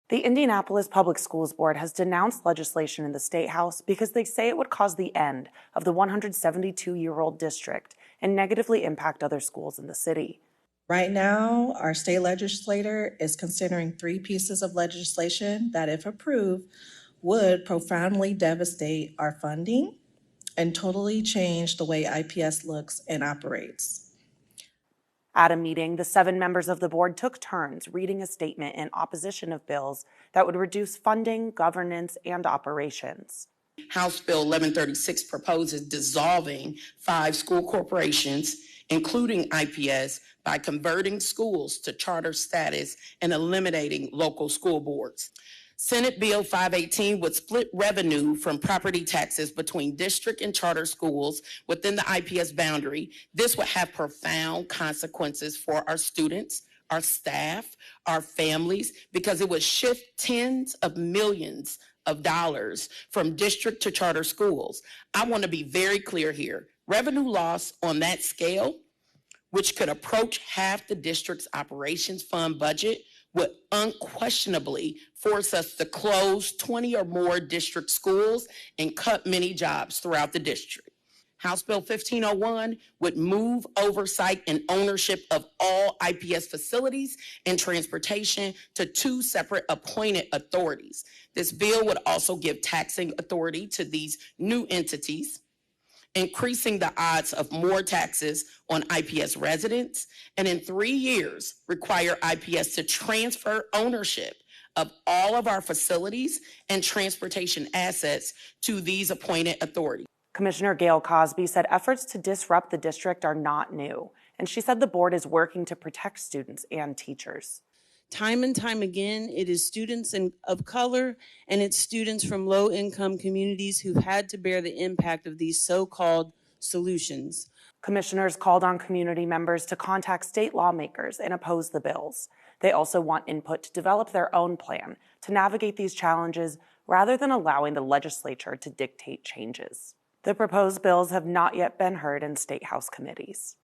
The Indianapolis Public Schools Board has denounced legislation in the State House because they say it would cause the end of the 172-year-old district and negatively impact other schools in the city. Right now, our state legislator is considering 3 pieces of legislation that, if approved, would profoundly devastate our funding and totally change the way IPS looks and operates. At a meeting, the 7 members of the board took turns reading a statement in opposition of bills that would reduce funding, governance, and operations. House Bill 1136 proposes dissolving 5 school corporations, including IPS, by converting schools to charter status and eliminating local school boards. Senate Bill 518 would split revenue from property taxes between district and charter schools within the IPS boundary. This would have profound consequences for our students, our staff, our families, because it would shift tens of millions of dollars from district to charter schools. I want to be very clear here. Revenue loss on that scale, which could approach half the district's operations fund budget, would unquestionably force us to close 20 or more district schools and cut many jobs throughout the district. House Bill 1501 would move oversight and ownership of all IPS facilities and transportation to 2 separate appointed authorities. This bill would also give taxing authority to these new entities, increasing the odds of more taxes on IPS residents, and in 3 years, require IPS to transfer ownership of all of our facilities and transportation assets to these appointed authorities. Commissioner Gail Cosby said efforts to disrupt the district are not new, and she said the board is working to protect students and teachers. Time and time again, it is students of color and it's students from low-income communities who've had to bear the impact of these so-called solutions. Commissioners called on community members to contact state lawmakers and oppose the bills. They also want input to develop their own plan to navigate these challenges rather than allowing the legislature to dictate changes. The proposed bills have not yet been heard in state house committees.